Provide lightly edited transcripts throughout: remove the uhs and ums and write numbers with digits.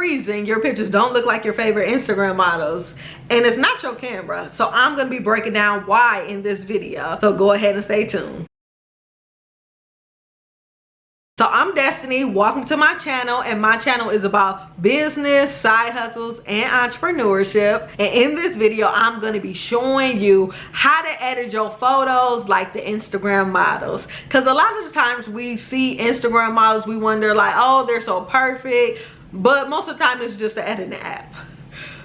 reason your pictures don't look like your favorite Instagram models, and it's not your camera. So I'm gonna be breaking down why in this video, so go ahead and stay tuned. So I'm Destiny, welcome to my channel, and my channel is about business, side hustles, and entrepreneurship. And in this video, I'm going to be showing you how to edit your photos like the Instagram models. Because a lot of the times we see Instagram models, we wonder like, oh, they're so perfect. But most of the time it's just an editing app.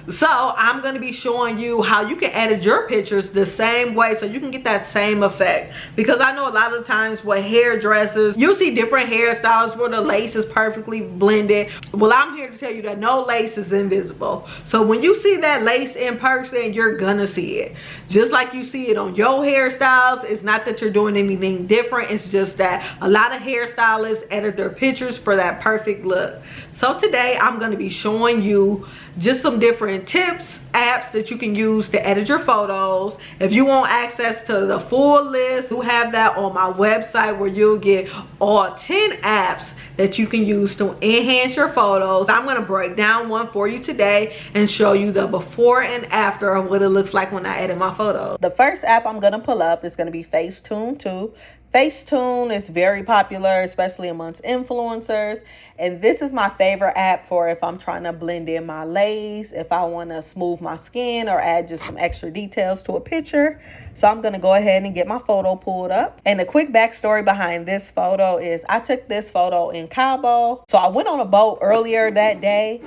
So I'm going to be showing you how you can edit your pictures the same way so you can get that same effect. Because I know a lot of times with hairdressers, you see different hairstyles where the lace is perfectly blended. Well, I'm here to tell you that no lace is invisible. So when you see that lace in person, you're gonna see it. Just like you see it on your hairstyles. It's not that you're doing anything different. It's just that a lot of hairstylists edit their pictures for that perfect look. So today I'm going to be showing you just some different tips, apps that you can use to edit your photos. If you want access to the full list, you have that on my website where you'll get all 10 apps that you can use to enhance your photos. I'm going to break down one for you today and show you the before and after of what it looks like when I edit my photos. The first app I'm going to pull up is going to be FaceTune 2. FaceTune is very popular, especially amongst influencers. And this is my favorite app for if I'm trying to blend in my lace, if I want to smooth my skin or add just some extra details to a picture. So I'm going to go ahead and get my photo pulled up. And the quick backstory behind this photo is I took this photo in Cabo. So I went on a boat earlier that day.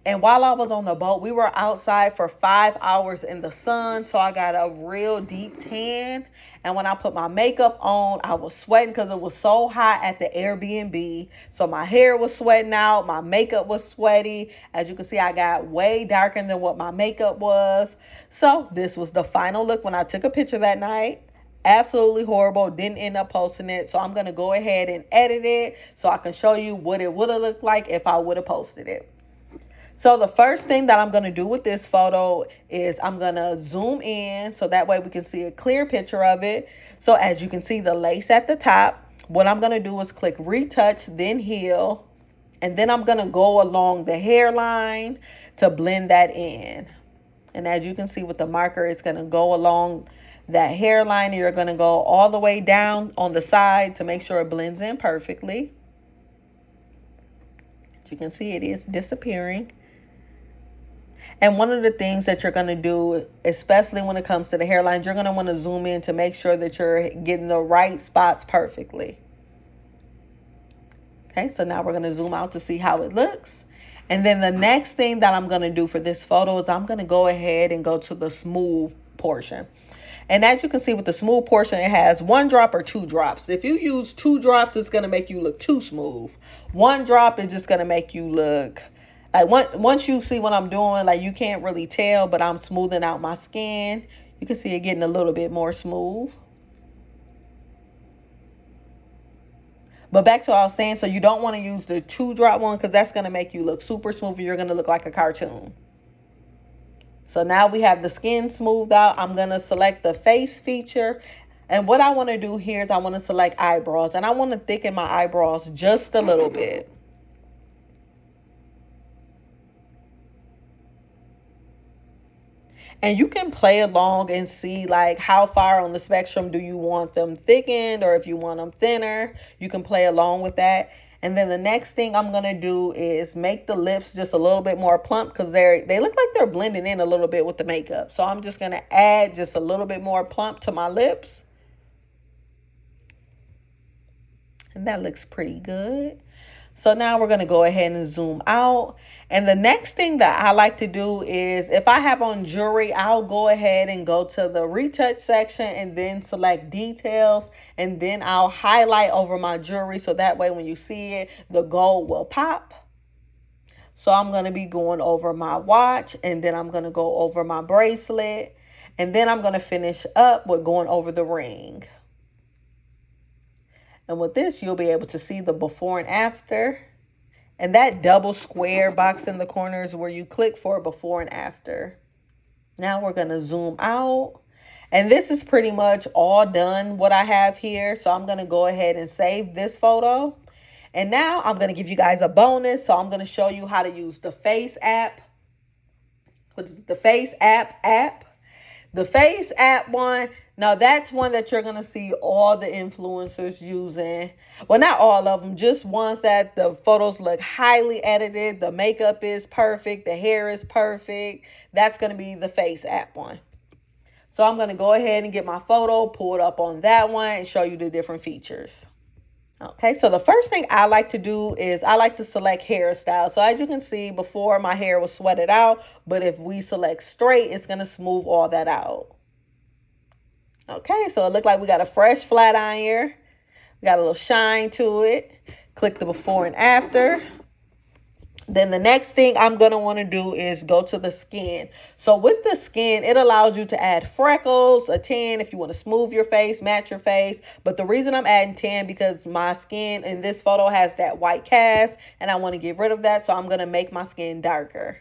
And while I was on the boat, we were outside for 5 hours in the sun. So I got a real deep tan. And when I put my makeup on, I was sweating because it was so hot at the Airbnb. So my hair was sweating out. My makeup was sweaty. As you can see, I got way darker than what my makeup was. So this was the final look when I took a picture that night. Absolutely horrible. Didn't end up posting it. So I'm going to go ahead and edit it so I can show you what it would have looked like if I would have posted it. So the first thing that I'm going to do with this photo is I'm going to zoom in so that way we can see a clear picture of it. So as you can see the lace at the top, what I'm going to do is click retouch, then heal. And then I'm going to go along the hairline to blend that in. And as you can see with the marker, it's going to go along that hairline. You're going to go all the way down on the side to make sure it blends in perfectly. As you can see, it is disappearing. And one of the things that you're going to do, especially when it comes to the hairline, you're going to want to zoom in to make sure that you're getting the right spots perfectly. Okay, so now we're going to zoom out to see how it looks. And then the next thing that I'm going to do for this photo is I'm going to go ahead and go to the smooth portion. And as you can see with the smooth portion, it has 1 drop or 2 drops. If you use 2 drops, it's going to make you look too smooth. 1 drop is just going to make you look like once you see what I'm doing, like you can't really tell, but I'm smoothing out my skin. You can see it getting a little bit more smooth. But back to what I was saying, so you don't want to use the 2 drop one because that's going to make you look super smooth. You're going to look like a cartoon. So now we have the skin smoothed out. I'm going to select the face feature. And what I want to do here is I want to select eyebrows. And I want to thicken my eyebrows just a little bit. And you can play along and see like how far on the spectrum do you want them thickened or if you want them thinner. You can play along with that. And then the next thing I'm going to do is make the lips just a little bit more plump because they look like they're blending in a little bit with the makeup. So I'm just going to add just a little bit more plump to my lips. And that looks pretty good. So now we're going to go ahead and zoom out. And the next thing that I like to do is if I have on jewelry, I'll go ahead and go to the retouch section and then select details. And then I'll highlight over my jewelry. So that way when you see it, the gold will pop. So I'm going to be going over my watch and then I'm going to go over my bracelet. And then I'm going to finish up with going over the ring. And with this, you'll be able to see the before and after. And that double square box in the corner is where you click for before and after. Now we're going to zoom out. And this is pretty much all done what I have here. So I'm going to go ahead and save this photo. And now I'm going to give you guys a bonus. So I'm going to show you how to use the FaceApp. Which is the FaceApp app. The FaceApp one, now that's one that you're going to see all the influencers using. Well, not all of them, just ones that the photos look highly edited. The makeup is perfect. The hair is perfect. That's going to be the FaceApp one. So I'm going to go ahead and get my photo, pull it up on that one, and show you the different features. Okay, so the first thing I like to do is I like to select hairstyle. So as you can see, before my hair was sweated out, but if we select straight, it's going to smooth all that out. Okay, so it looked like we got a fresh flat iron. We got a little shine to it. Click the before and after. Then the next thing I'm going to want to do is go to the skin. So with the skin, it allows you to add freckles, a tan if you want to smooth your face, match your face. But the reason I'm adding tan because my skin in this photo has that white cast and I want to get rid of that. So I'm going to make my skin darker.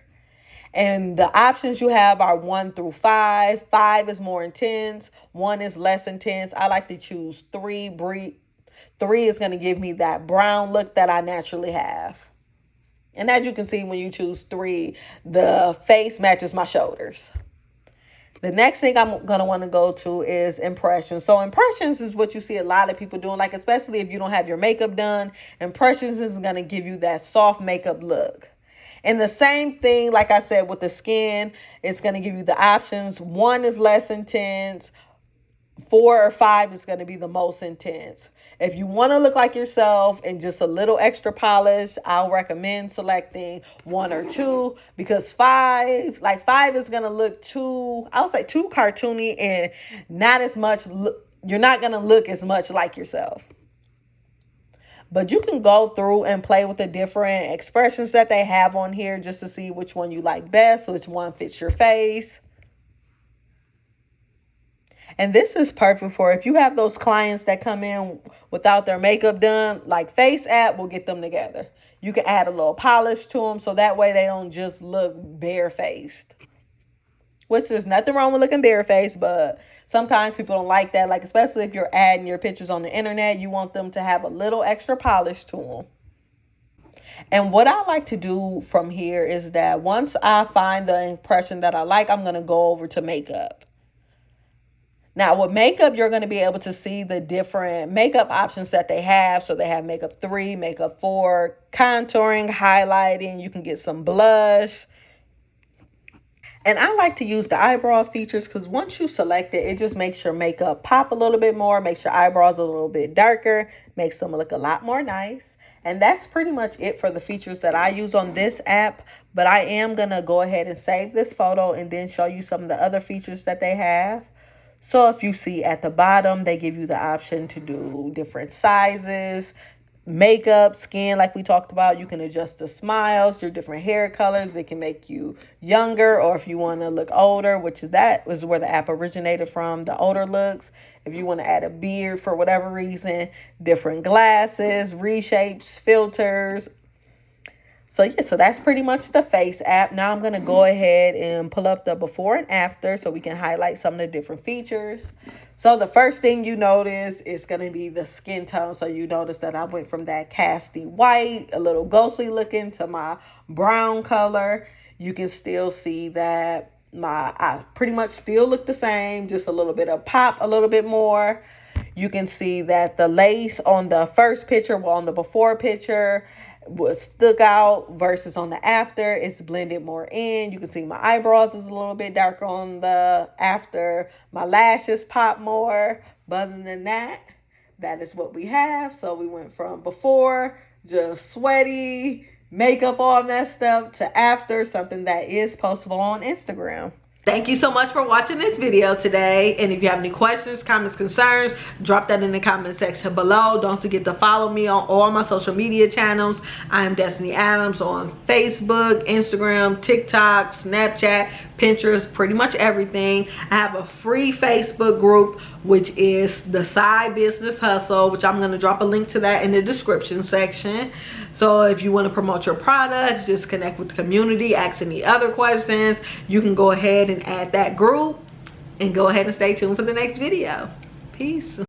And the options you have are 1 through 5. 5 is more intense. 1 is less intense. I like to choose 3. 3 is going to give me that brown look that I naturally have. And as you can see, when you choose 3, the face matches my shoulders. The next thing I'm going to want to go to is impressions. So impressions is what you see a lot of people doing, like especially if you don't have your makeup done. Impressions is going to give you that soft makeup look. And the same thing, like I said, with the skin, it's going to give you the options. 1 is less intense. 4 or 5 is going to be the most intense. If you want to look like yourself and just a little extra polish, I'll recommend selecting 1 or 2 because 5 is going to look too cartoony and not as much. You're not going to look as much like yourself. But you can go through and play with the different expressions that they have on here just to see which one you like best, which one fits your face. And this is perfect for if you have those clients that come in without their makeup done, like FaceApp will get them together. You can add a little polish to them so that way they don't just look barefaced. Which there's nothing wrong with looking barefaced, but sometimes people don't like that. Like especially if you're adding your pictures on the internet, you want them to have a little extra polish to them. And what I like to do from here is that once I find the impression that I like, I'm going to go over to makeup. Now, with makeup, you're going to be able to see the different makeup options that they have. So they have makeup 3, makeup 4, contouring, highlighting. You can get some blush. And I like to use the eyebrow features because once you select it, it just makes your makeup pop a little bit more, makes your eyebrows a little bit darker, makes them look a lot more nice. And that's pretty much it for the features that I use on this app. But I am going to go ahead and save this photo and then show you some of the other features that they have. So if you see at the bottom, they give you the option to do different sizes, makeup, skin, like we talked about. You can adjust the smiles, your different hair colors. It can make you younger, or if you want to look older, which is where the app originated from, the older looks. If you want to add a beard for whatever reason, different glasses, reshapes, filters. So yeah, so that's pretty much the Face app. Now I'm going to go ahead and pull up the before and after so we can highlight some of the different features. So the first thing you notice is going to be the skin tone. So you notice that I went from that casty white, a little ghostly looking, to my brown color. You can still see that I pretty much still look the same, just a little bit of pop, a little bit more. You can see that the lace on the first picture, well, on the before picture, was stuck out versus on the after, it's blended more in. You can see my eyebrows is a little bit darker on the after. My lashes pop more. But other than that, that is what we have. So we went from before, just sweaty, makeup all messed up, to after, something that is postable on Instagram. Thank you so much for watching this video today. And if you have any questions, comments, concerns, drop that in the comment section below. Don't forget to follow me on all my social media channels. I am Destiny Adams on Facebook, Instagram, TikTok, Snapchat, Pinterest, pretty much everything. I have a free Facebook group, which is the Side Business Hustle, which I'm going to drop a link to that in the description section. So if you want to promote your products, just connect with the community, ask any other questions, you can go ahead and add that group, and go ahead and stay tuned for the next video. Peace.